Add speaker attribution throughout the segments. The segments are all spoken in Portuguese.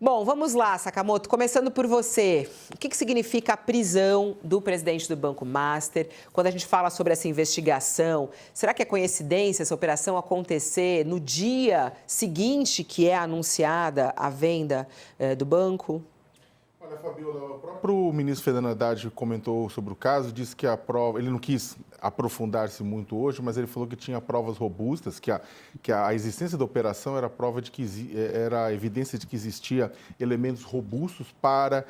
Speaker 1: Bom, vamos lá, Sakamoto. Começando por você. O que significa a prisão do presidente do Banco Master? Quando a gente fala sobre essa investigação, será que é coincidência essa operação acontecer no dia seguinte que é anunciada a venda do banco?
Speaker 2: Olha, Fabiola, o próprio ministro Fernando Haddad comentou sobre o caso, disse que a prova, ele não quis aprofundar-se muito hoje, mas ele falou que tinha provas robustas, que a existência da operação era prova de que era evidência de que existia elementos robustos para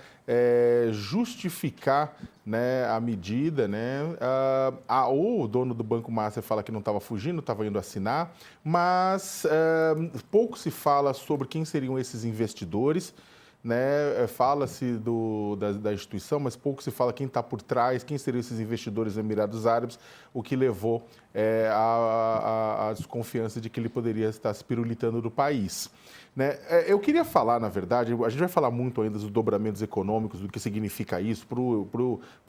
Speaker 2: justificar, né, a medida, né? O dono do Banco Master fala que não estava fugindo, estava indo assinar, mas pouco se fala sobre quem seriam esses investidores. Né, fala-se da instituição, mas pouco se fala quem está por trás, quem seriam esses investidores Emirados Árabes, o que levou à desconfiança de que ele poderia estar se pirulitando do país. Né? Eu queria falar, na verdade, a gente vai falar muito ainda dos dobramentos econômicos, do que significa isso para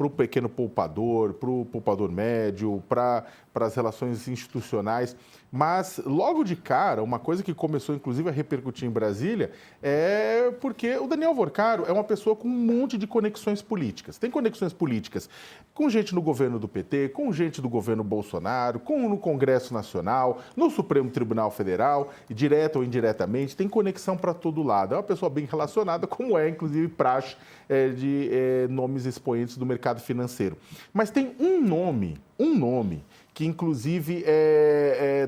Speaker 2: o pequeno poupador, para o poupador médio, para as relações institucionais, mas logo de cara, uma coisa que começou inclusive a repercutir em Brasília é porque o Daniel Worcaro é uma pessoa com um monte de conexões políticas. Tem conexões políticas com gente no governo do PT, com gente do governo Bolsonaro, no Congresso Nacional, no Supremo Tribunal Federal, direto ou indiretamente, tem conexão para todo lado. É uma pessoa bem relacionada, como é, inclusive, praxe de nomes expoentes do mercado financeiro. Mas tem um nome que, inclusive,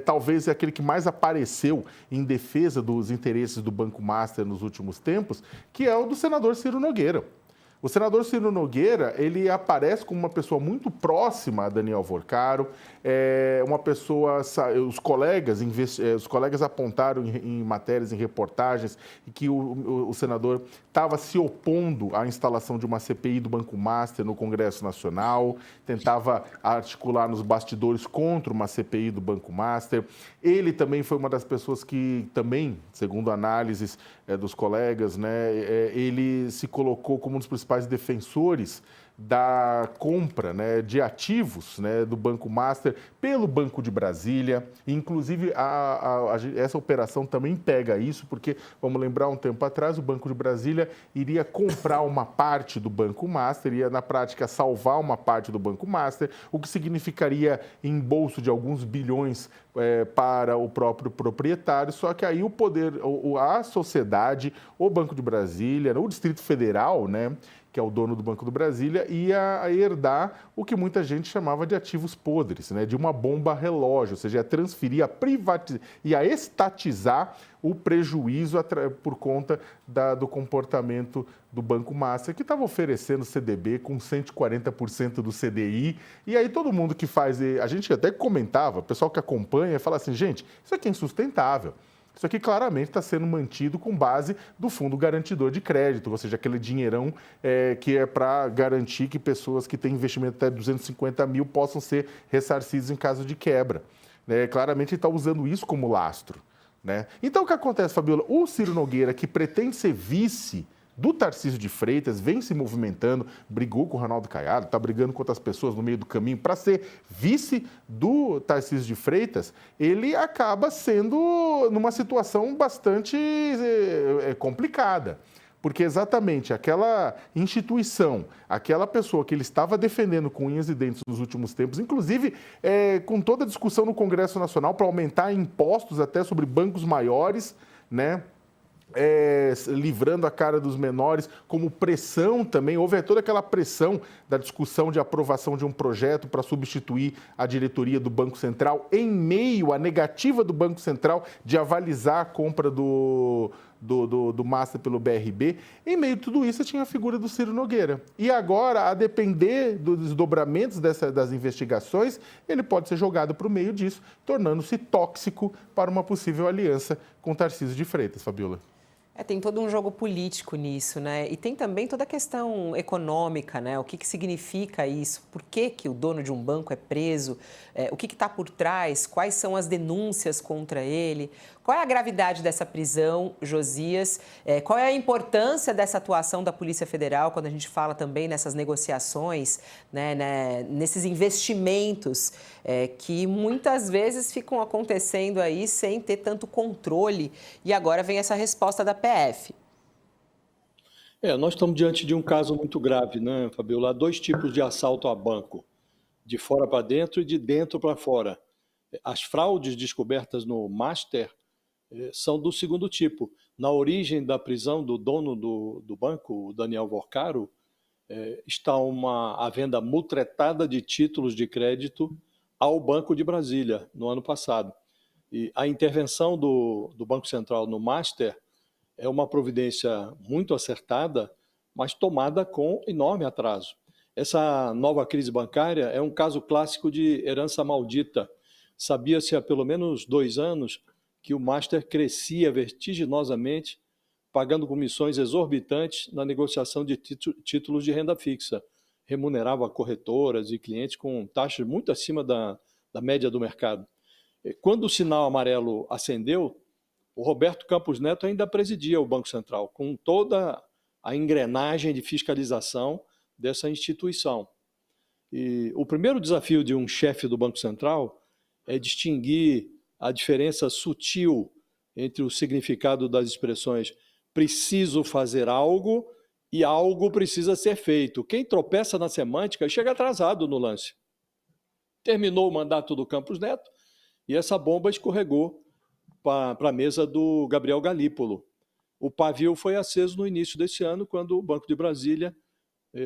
Speaker 2: talvez é aquele que mais apareceu em defesa dos interesses do Banco Master nos últimos tempos, que é o do senador Ciro Nogueira. O senador Ciro Nogueira, ele aparece como uma pessoa muito próxima a Daniel Worcaro, uma pessoa, os colegas apontaram em matérias, em reportagens, que o senador estava se opondo à instalação de uma CPI do Banco Master no Congresso Nacional, tentava articular nos bastidores contra uma CPI do Banco Master. Ele também foi uma das pessoas que também, segundo análises dos colegas, né, ele se colocou como um dos principais defensores da compra, né, de ativos, né, do Banco Master pelo Banco de Brasília. Inclusive, essa operação também pega isso, porque, vamos lembrar, um tempo atrás, o Banco de Brasília iria comprar uma parte do Banco Master, ia, na prática, salvar uma parte do Banco Master, o que significaria embolso de alguns bilhões para o próprio proprietário, só que aí o poder, a sociedade, o Banco de Brasília, o Distrito Federal, né, que é o dono do Banco do Brasília, ia herdar o que muita gente chamava de ativos podres, né? De uma bomba relógio, ou seja, ia transferir, a privatizar, ia estatizar o prejuízo por conta do comportamento do Banco Master, que estava oferecendo CDB com 140% do CDI. E aí todo mundo que faz, a gente até comentava, o pessoal que acompanha, fala assim, gente, isso aqui é insustentável. Isso aqui claramente está sendo mantido com base do Fundo Garantidor de Crédito, ou seja, aquele dinheirão que é para garantir que pessoas que têm investimento até 250 mil possam ser ressarcidas em caso de quebra. Claramente ele está usando isso como lastro. Né? Então, o que acontece, Fabiola? O Ciro Nogueira, que pretende ser vice do Tarcísio de Freitas, vem se movimentando, brigou com o Ronaldo Caiado, está brigando com outras pessoas no meio do caminho para ser vice do Tarcísio de Freitas, ele acaba sendo numa situação bastante complicada. Porque exatamente aquela instituição, aquela pessoa que ele estava defendendo com unhas e dentes nos últimos tempos, inclusive com toda a discussão no Congresso Nacional para aumentar impostos até sobre bancos maiores, né? Livrando a cara dos menores, como pressão também. Houve toda aquela pressão da discussão de aprovação de um projeto para substituir a diretoria do Banco Central, em meio à negativa do Banco Central de avalizar a compra do Master pelo BRB. Em meio a tudo isso, tinha a figura do Ciro Nogueira. E agora, a depender dos desdobramentos das investigações, ele pode ser jogado para o meio disso, tornando-se tóxico para uma possível aliança com Tarcísio de Freitas, Fabiola.
Speaker 1: Tem todo um jogo político nisso, né? E tem também toda a questão econômica, né? O que significa isso? Por que o dono de um banco é preso? O que está por trás? Quais são as denúncias contra ele? Qual é a gravidade dessa prisão, Josias? Qual é a importância dessa atuação da Polícia Federal quando a gente fala também nessas negociações, né, nesses investimentos que muitas vezes ficam acontecendo aí sem ter tanto controle? E agora vem essa resposta da PF.
Speaker 3: Nós estamos diante de um caso muito grave, né, Fabiola? Há dois tipos de assalto a banco, de fora para dentro e de dentro para fora. As fraudes descobertas no Master são do segundo tipo. Na origem da prisão do dono do banco, o Daniel Vorcaro, está a venda mutretada de títulos de crédito ao Banco de Brasília, no ano passado. E a intervenção do Banco Central no Master é uma providência muito acertada, mas tomada com enorme atraso. Essa nova crise bancária é um caso clássico de herança maldita. Sabia-se há pelo menos 2 anos que o Master crescia vertiginosamente, pagando comissões exorbitantes na negociação de títulos de renda fixa. Remunerava corretoras e clientes com taxas muito acima da média do mercado. Quando o sinal amarelo acendeu, o Roberto Campos Neto ainda presidia o Banco Central, com toda a engrenagem de fiscalização dessa instituição. E o primeiro desafio de um chefe do Banco Central é distinguir a diferença sutil entre o significado das expressões preciso fazer algo e algo precisa ser feito. Quem tropeça na semântica chega atrasado no lance. Terminou o mandato do Campos Neto e essa bomba escorregou para a mesa do Gabriel Galípolo. O pavio foi aceso no início desse ano, quando o Banco de Brasília,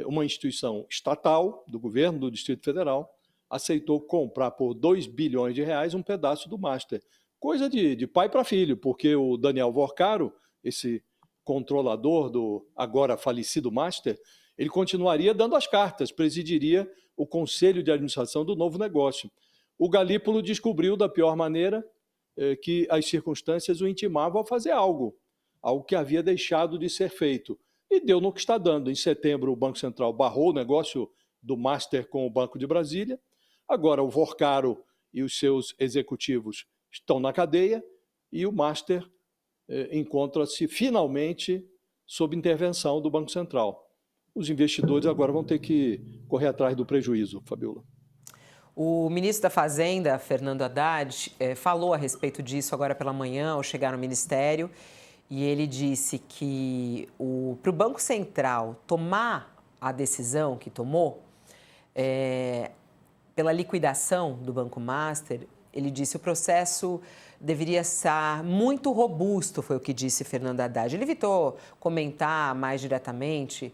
Speaker 3: uma instituição estatal do governo do Distrito Federal, aceitou comprar por 2 bilhões de reais um pedaço do Master. Coisa de pai para filho, porque o Daniel Vorcaro, esse controlador do agora falecido Master, ele continuaria dando as cartas, presidiria o conselho de administração do novo negócio. O Galípolo descobriu da pior maneira que as circunstâncias o intimavam a fazer algo que havia deixado de ser feito. E deu no que está dando. Em setembro, o Banco Central barrou o negócio do Master com o Banco de Brasília. Agora, o Vorcaro e os seus executivos estão na cadeia e o Master encontra-se finalmente sob intervenção do Banco Central. Os investidores agora vão ter que correr atrás do prejuízo, Fabiola.
Speaker 1: O ministro da Fazenda, Fernando Haddad, falou a respeito disso agora pela manhã, ao chegar no Ministério, e ele disse que para o Banco Central tomar a decisão que tomou, pela liquidação do Banco Master, ele disse que o processo deveria estar muito robusto, foi o que disse Fernando Haddad. Ele evitou comentar mais diretamente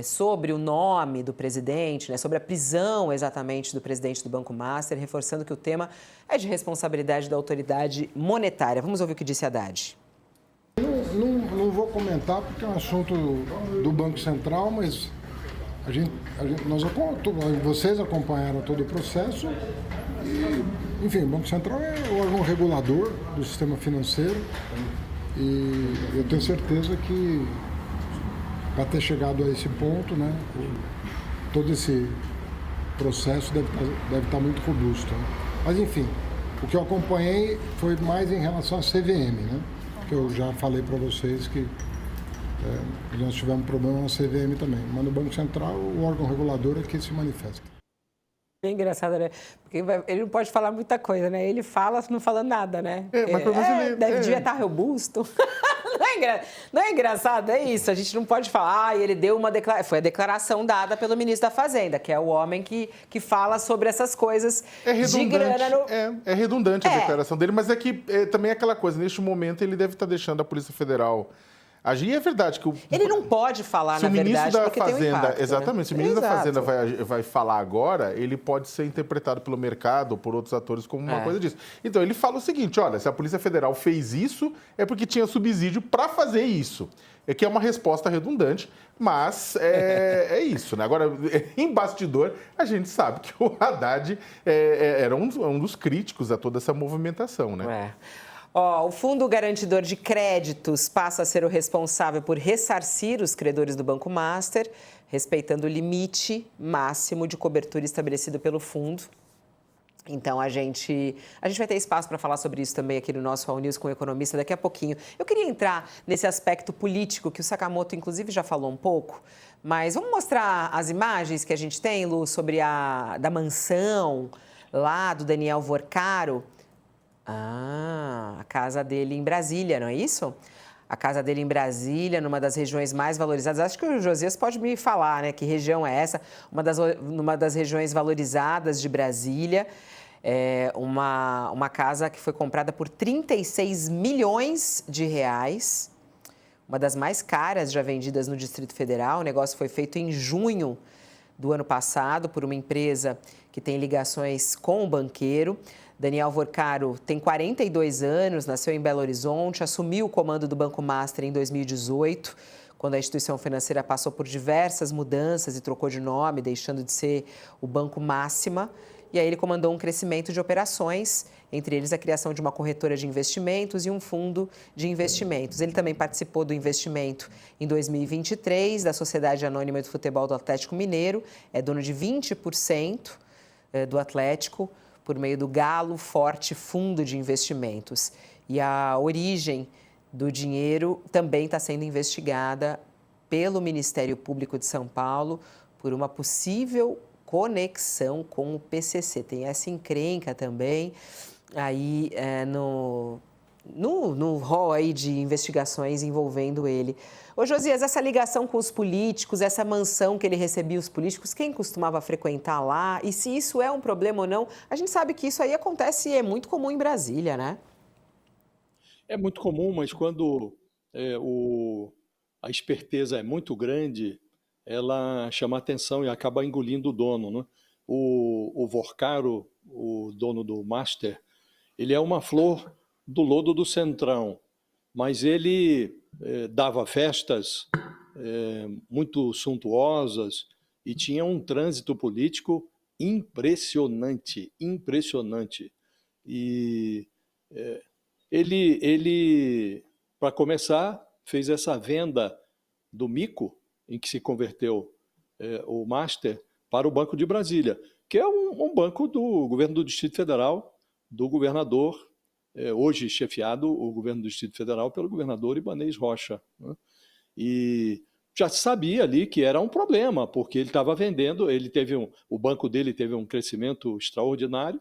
Speaker 1: sobre o nome do presidente, né, sobre a prisão exatamente do presidente do Banco Master, reforçando que o tema é de responsabilidade da autoridade monetária. Vamos ouvir o que disse Haddad.
Speaker 4: Não vou comentar porque é um assunto do Banco Central, mas vocês acompanharam todo o processo e, enfim, o Banco Central é o órgão regulador do sistema financeiro e eu tenho certeza que para ter chegado a esse ponto, né, todo esse processo deve estar muito robusto. Né? Mas, enfim, o que eu acompanhei foi mais em relação à CVM, né? Que eu já falei para vocês que nós tivemos problema na CVM também. Mas no Banco Central, o órgão regulador é que se manifesta.
Speaker 1: É engraçado, né? Porque ele não pode falar muita coisa, né? Ele fala não falando nada, né?
Speaker 2: Mas para você
Speaker 1: devia estar robusto. Não é engraçado? É isso. A gente não pode falar, ele deu uma declaração. Foi a declaração dada pelo ministro da Fazenda, que é o homem que fala sobre essas coisas de grana.
Speaker 2: É redundante a declaração dele, mas é que também é aquela coisa, neste momento ele deve estar deixando a Polícia Federal agir. É verdade que
Speaker 1: ele não pode falar, na verdade, porque tem um impacto.
Speaker 2: Exatamente. Né? Se o ministro da Fazenda vai falar agora, ele pode ser interpretado pelo mercado ou por outros atores como uma coisa disso. Então, ele fala o seguinte, olha, se a Polícia Federal fez isso, é porque tinha subsídio para fazer isso. É que é uma resposta redundante, mas é isso, né? Agora, em bastidor, a gente sabe que o Haddad era um dos críticos a toda essa movimentação, né?
Speaker 1: O Fundo Garantidor de Créditos passa a ser o responsável por ressarcir os credores do Banco Master, respeitando o limite máximo de cobertura estabelecido pelo fundo. Então, a gente vai ter espaço para falar sobre isso também aqui no nosso All News com o economista daqui a pouquinho. Eu queria entrar nesse aspecto político que o Sakamoto, inclusive, já falou um pouco, mas vamos mostrar as imagens que a gente tem, Lu, sobre da mansão lá do Daniel Vorcaro. A casa dele em Brasília, não é isso? a casa dele em Brasília, numa das regiões mais valorizadas. Acho que o Josias pode me falar, né? Que região é essa? Uma das regiões valorizadas de Brasília. É uma casa que foi comprada por 36 milhões de reais. Uma das mais caras já vendidas no Distrito Federal. O negócio foi feito em junho do ano passado por uma empresa que tem ligações com o banqueiro. Daniel Vorcaro tem 42 anos, nasceu em Belo Horizonte, assumiu o comando do Banco Master em 2018, quando a instituição financeira passou por diversas mudanças e trocou de nome, deixando de ser o Banco Máxima. E aí ele comandou um crescimento de operações, entre eles a criação de uma corretora de investimentos e um fundo de investimentos. Ele também participou do investimento em 2023 da Sociedade Anônima de Futebol do Atlético Mineiro, é dono de 20% do Atlético, por meio do Galo Forte Fundo de Investimentos. E a origem do dinheiro também está sendo investigada pelo Ministério Público de São Paulo por uma possível conexão com o PCC. Tem essa encrenca também aí no rol aí de investigações envolvendo ele. Ô Josias, essa ligação com os políticos, essa mansão que ele recebia os políticos, quem costumava frequentar lá? E se isso é um problema ou não? A gente sabe que isso aí acontece e é muito comum em Brasília, né?
Speaker 3: É muito comum, mas quando a esperteza é muito grande, ela chama atenção e acaba engolindo o dono, né? O Vorcaro, o dono do Master, ele é uma flor do lodo do Centrão, mas ele dava festas muito suntuosas e tinha um trânsito político impressionante, impressionante. E ele, para começar, fez essa venda do mico, em que se converteu o Master, para o Banco de Brasília, que é um banco do governo do Distrito Federal, do governador, hoje chefiado o governo do Distrito Federal pelo governador Ibanez Rocha, né? E já se sabia ali que era um problema, porque ele estava vendendo, o banco dele teve um crescimento extraordinário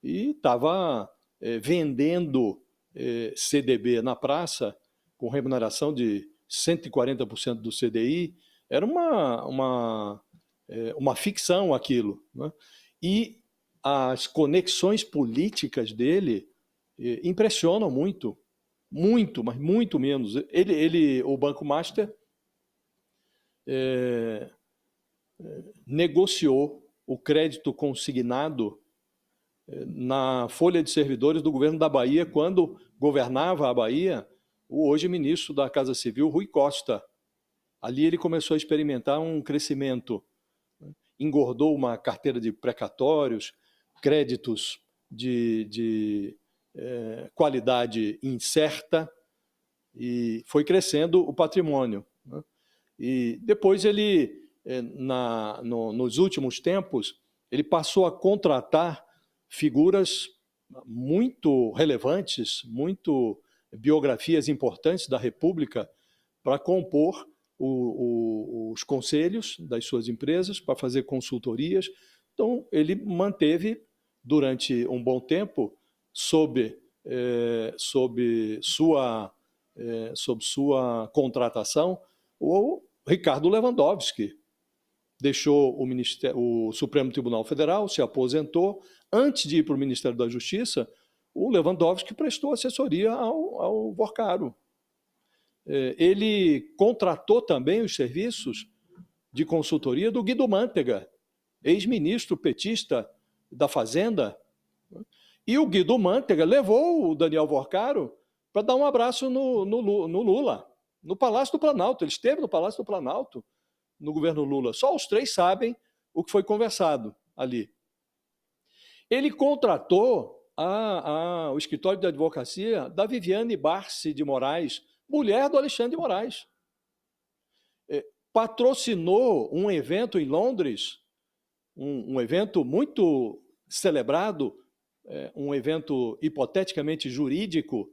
Speaker 3: e estava vendendo CDB na praça com remuneração de 140% do CDI. Era uma ficção aquilo, né? E as conexões políticas dele impressionam muito, muito, mas muito menos. O Banco Master negociou o crédito consignado na folha de servidores do governo da Bahia, quando governava a Bahia o hoje ministro da Casa Civil, Rui Costa. Ali ele começou a experimentar um crescimento, engordou uma carteira de precatórios, créditos de qualidade incerta, e foi crescendo o patrimônio, né? E depois ele, nos últimos tempos, ele passou a contratar figuras muito relevantes, biografias importantes da República, para compor os conselhos das suas empresas, para fazer consultorias. Então, ele manteve, durante um bom tempo, sob sua contratação, o Ricardo Lewandowski. Deixou o Supremo Tribunal Federal, se aposentou. Antes de ir para o Ministério da Justiça, o Lewandowski prestou assessoria ao Vorcaro. Ele contratou também os serviços de consultoria do Guido Mantega, ex-ministro petista da Fazenda. E o Guido Mantega levou o Daniel Vorcaro para dar um abraço no Lula, no Palácio do Planalto. Ele esteve no Palácio do Planalto, no governo Lula. Só os três sabem o que foi conversado ali. Ele contratou o escritório de advocacia da Viviane Barsi de Moraes, mulher do Alexandre de Moraes. Patrocinou um evento em Londres, um evento muito celebrado, um evento hipoteticamente jurídico.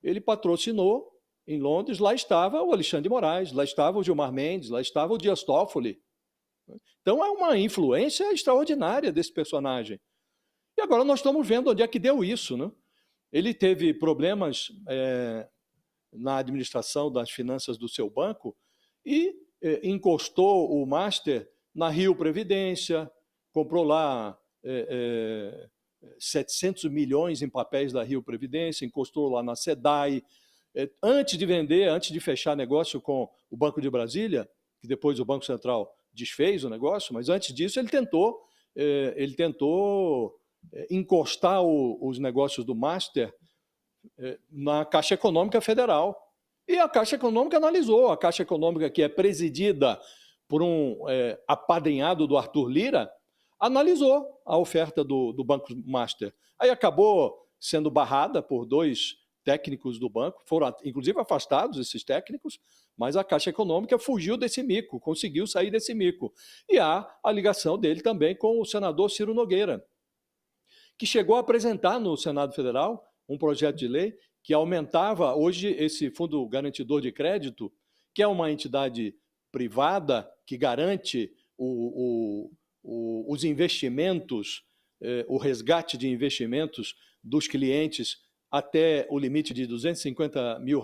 Speaker 3: Ele patrocinou em Londres, lá estava o Alexandre de Moraes, lá estava o Gilmar Mendes, lá estava o Dias Toffoli. Então é uma influência extraordinária desse personagem. E agora nós estamos vendo onde é que deu isso, né? Ele teve problemas na administração das finanças do seu banco e encostou o Master na Rio Previdência, comprou lá 700 milhões em papéis da Rio Previdência, encostou lá na SEDAI. Antes de vender, antes de fechar negócio com o Banco de Brasília, que depois o Banco Central desfez o negócio, mas antes disso ele tentou encostar os negócios do Master na Caixa Econômica Federal. E a Caixa Econômica analisou, a Caixa Econômica, que é presidida por um apadrinhado do Arthur Lira, analisou a oferta do Banco Master. Aí acabou sendo barrada por 2 técnicos do banco, foram inclusive afastados esses técnicos, mas a Caixa Econômica fugiu desse mico, conseguiu sair desse mico. E há a ligação dele também com o senador Ciro Nogueira, que chegou a apresentar no Senado Federal um projeto de lei que aumentava hoje esse Fundo Garantidor de Crédito, que é uma entidade privada que garante os investimentos, o resgate de investimentos dos clientes até o limite de R$250 mil.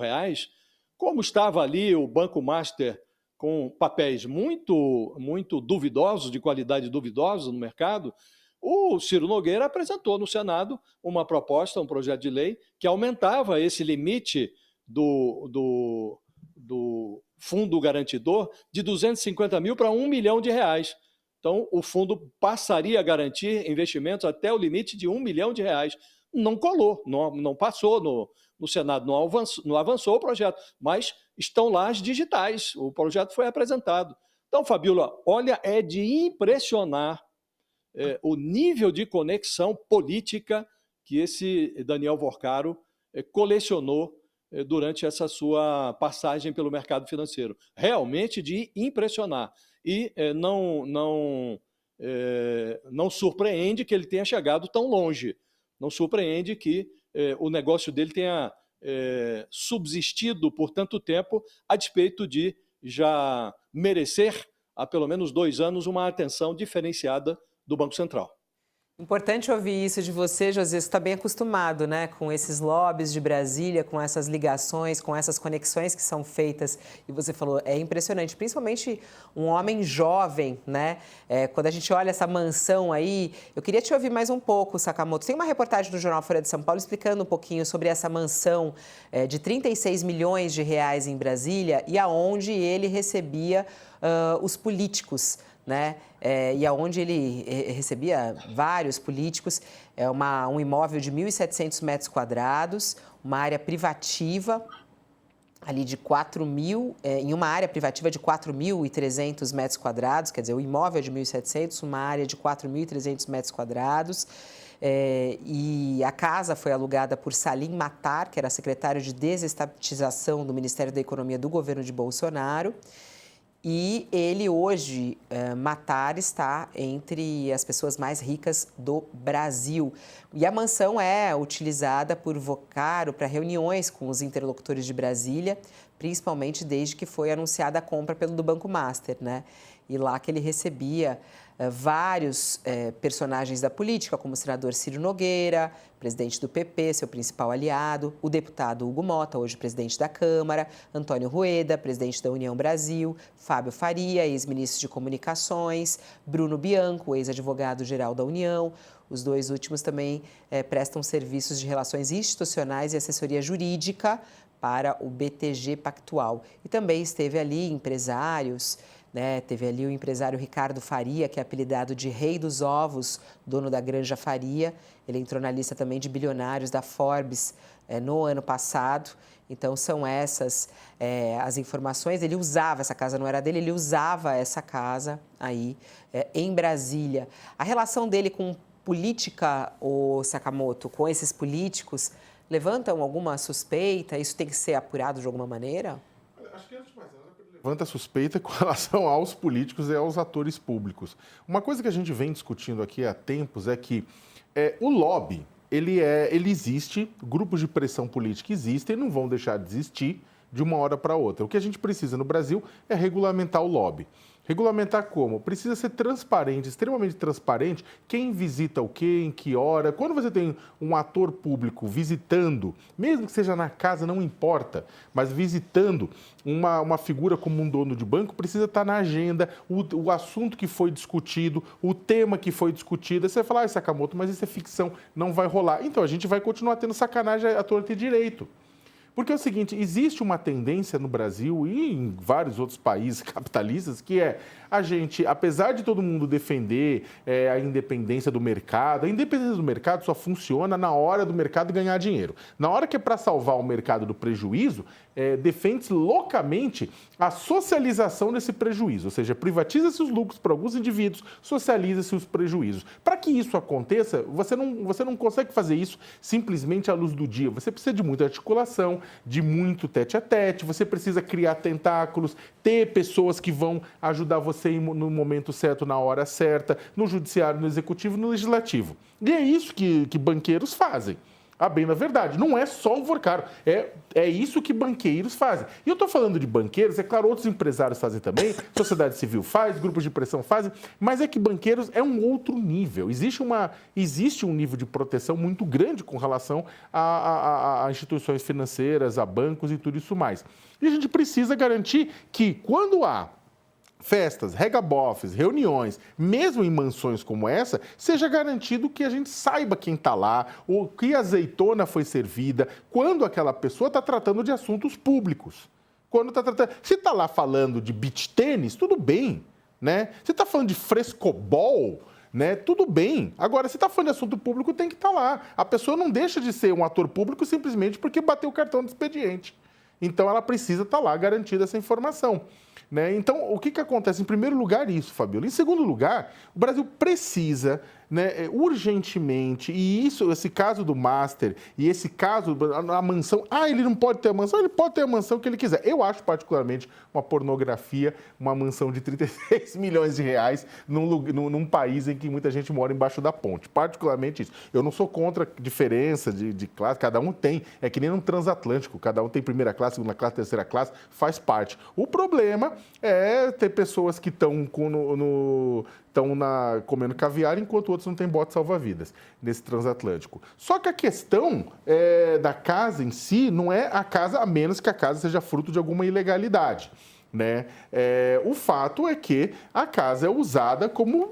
Speaker 3: Como estava ali o Banco Master com papéis muito, muito duvidosos, de qualidade duvidosa no mercado, o Ciro Nogueira apresentou no Senado uma proposta, um projeto de lei, que aumentava esse limite do fundo garantidor de R$250 mil para R$1 milhão. Então, o fundo passaria a garantir investimentos até o limite de R$1 milhão. Não colou, não passou no Senado, não avançou o projeto, mas estão lá as digitais, o projeto foi apresentado. Então, Fabíola, olha, é de impressionar o nível de conexão política que esse Daniel Vorcaro colecionou durante essa sua passagem pelo mercado financeiro. Realmente de impressionar. E não surpreende que ele tenha chegado tão longe. Não surpreende que o negócio dele tenha subsistido por tanto tempo, a despeito de já merecer, há pelo menos 2 anos, uma atenção diferenciada do Banco Central.
Speaker 1: Importante ouvir isso de você, José. Você está bem acostumado, né, com esses lobbies de Brasília, com essas ligações, com essas conexões que são feitas. E você falou, é impressionante, principalmente um homem jovem, né? Quando a gente olha essa mansão aí, eu queria te ouvir mais um pouco, Sakamoto. Tem uma reportagem do Jornal Folha de São Paulo explicando um pouquinho sobre essa mansão de R$36 milhões em Brasília e aonde ele recebia os políticos, né? E aonde ele recebia vários políticos, um imóvel de 1.700 metros quadrados, uma área privativa ali de 4.000, em uma área privativa de 4.300 metros quadrados, quer dizer, o imóvel é de 1.700, uma área de 4.300 metros quadrados. E a casa foi alugada por Salim Matar, que era secretário de desestatização do Ministério da Economia do governo de Bolsonaro. E ele hoje, Matar, está entre as pessoas mais ricas do Brasil. E a mansão é utilizada por Vorcaro para reuniões com os interlocutores de Brasília, principalmente desde que foi anunciada a compra do Banco Master, né? E lá que ele recebia vários personagens da política, como o senador Ciro Nogueira, presidente do PP, seu principal aliado, o deputado Hugo Mota, hoje presidente da Câmara, Antônio Rueda, presidente da União Brasil, Fábio Faria, ex-ministro de Comunicações, Bruno Bianco, ex-advogado-geral da União. Os 2 últimos também prestam serviços de relações institucionais e assessoria jurídica para o BTG Pactual. E também esteve ali empresários, né? Teve ali o empresário Ricardo Faria, que é apelidado de Rei dos Ovos, dono da Granja Faria. Ele entrou na lista também de bilionários da Forbes no ano passado. Então, são essas as informações. Ele usava, essa casa não era dele, ele usava essa casa aí em Brasília. A relação dele com política, o Sakamoto, com esses políticos, levantam alguma suspeita? Isso tem que ser apurado de alguma maneira?
Speaker 2: Acho que antes de mais nada, levanta suspeita com relação aos políticos e aos atores públicos. Uma coisa que a gente vem discutindo aqui há tempos é que o lobby, ele existe, grupos de pressão política existem e não vão deixar de existir de uma hora para outra. O que a gente precisa no Brasil é regulamentar o lobby. Regulamentar como? Precisa ser transparente, extremamente transparente, quem visita o quê, em que hora. Quando você tem um ator público visitando, mesmo que seja na casa, não importa, mas visitando uma figura como um dono de banco, precisa estar na agenda, o assunto que foi discutido, o tema que foi discutido. Aí você vai falar, Sakamoto, mas isso é ficção, não vai rolar. Então, a gente vai continuar tendo sacanagem à torta e direito. Porque é o seguinte, existe uma tendência no Brasil e em vários outros países capitalistas que é a gente, apesar de todo mundo defender a independência do mercado, a independência do mercado só funciona na hora do mercado ganhar dinheiro. Na hora que é para salvar o mercado do prejuízo, defende-se loucamente a socialização desse prejuízo, ou seja, privatiza-se os lucros para alguns indivíduos, socializa-se os prejuízos. Para que isso aconteça, você não consegue fazer isso simplesmente à luz do dia. Você precisa de muita articulação, de muito tete-a-tete, você precisa criar tentáculos, ter pessoas que vão ajudar você no momento certo, na hora certa, no judiciário, no executivo, no legislativo. E é isso que banqueiros fazem. A bem da verdade, não é só o Vorcaro, é isso que banqueiros fazem. E eu estou falando de banqueiros, é claro, outros empresários fazem também, sociedade civil faz, grupos de pressão fazem, mas é que banqueiros é um outro nível. Existe um nível de proteção muito grande com relação a instituições financeiras, a bancos e tudo isso mais. E a gente precisa garantir que quando há festas, regabofes, reuniões, mesmo em mansões como essa, seja garantido que a gente saiba quem está lá, ou que azeitona foi servida, quando aquela pessoa está tratando de assuntos públicos. Se está lá falando de beach tênis, tudo bem, né? Se está falando de frescobol, né? Tudo bem. Agora, se está falando de assunto público, tem que estar lá. A pessoa não deixa de ser um ator público simplesmente porque bateu o cartão do expediente. Então, ela precisa estar lá garantida essa informação. Né? Então, o que acontece? Em primeiro lugar, isso, Fabiola. Em segundo lugar, o Brasil precisa, né, urgentemente, e esse caso do Master e esse caso, a mansão, ele não pode ter a mansão, ele pode ter a mansão que ele quiser. Eu acho particularmente uma pornografia, uma mansão de 36 milhões de reais num país em que muita gente mora embaixo da ponte. Particularmente isso. Eu não sou contra a diferença de classe, cada um tem, é que nem no transatlântico, cada um tem primeira classe, segunda classe, terceira classe, faz parte. O problema é ter pessoas que estão comendo caviar, enquanto outros não têm bote salva-vidas nesse transatlântico. Só que a questão da casa em si não é a casa, a menos que a casa seja fruto de alguma ilegalidade, né? O fato é que a casa é usada como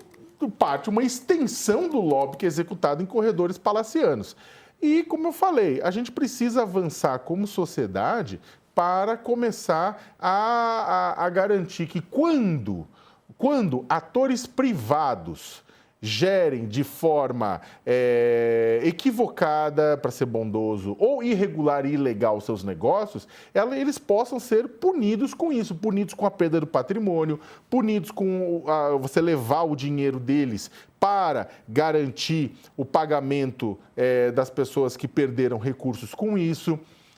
Speaker 2: parte, uma extensão do lobby que é executado em corredores palacianos. E, como eu falei, a gente precisa avançar como sociedade para começar a garantir que quando atores privados gerem de forma equivocada, para ser bondoso, ou irregular e ilegal seus negócios, eles possam ser punidos com isso, punidos com a perda do patrimônio, punidos com você levar o dinheiro deles para garantir o pagamento das pessoas que perderam recursos com isso.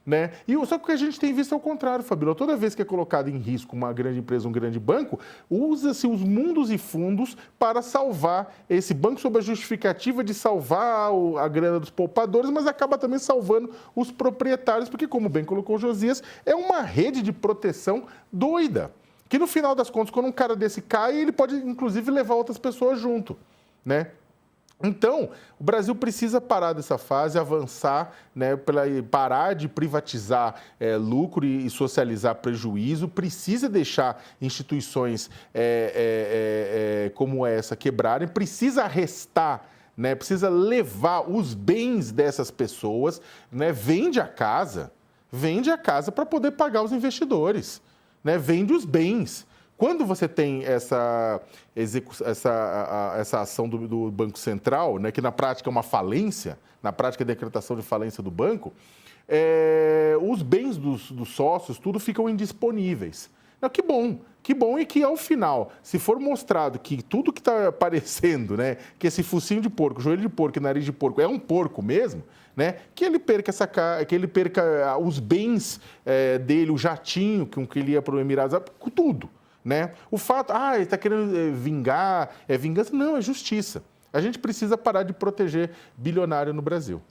Speaker 2: Né? Só que o que a gente tem visto é o contrário, Fabíola. Toda vez que é colocado em risco uma grande empresa, um grande banco, usa-se os mundos e fundos para salvar esse banco sob a justificativa de salvar a grana dos poupadores, mas acaba também salvando os proprietários, porque, como bem colocou o Josias, é uma rede de proteção doida, que no final das contas, quando um cara desse cai, ele pode, inclusive, levar outras pessoas junto, né? Então, o Brasil precisa parar dessa fase, avançar, né, parar de privatizar lucro e socializar prejuízo, precisa deixar instituições como essa quebrarem, precisa arrestar, né, precisa levar os bens dessas pessoas, né, vende a casa para poder pagar os investidores, né, vende os bens. Quando você tem essa ação do Banco Central, né, que na prática é uma falência, na prática é a decretação de falência do banco, os bens dos sócios, tudo ficam indisponíveis. Não, que bom e que ao final, se for mostrado que tudo que está aparecendo, né, que esse focinho de porco, joelho de porco e nariz de porco é um porco mesmo, né, que ele perca os bens dele, o jatinho que ele ia para o Emirados, tudo. Né? O fato, ele está querendo vingar, vingança? Não, é justiça. A gente precisa parar de proteger bilionário no Brasil.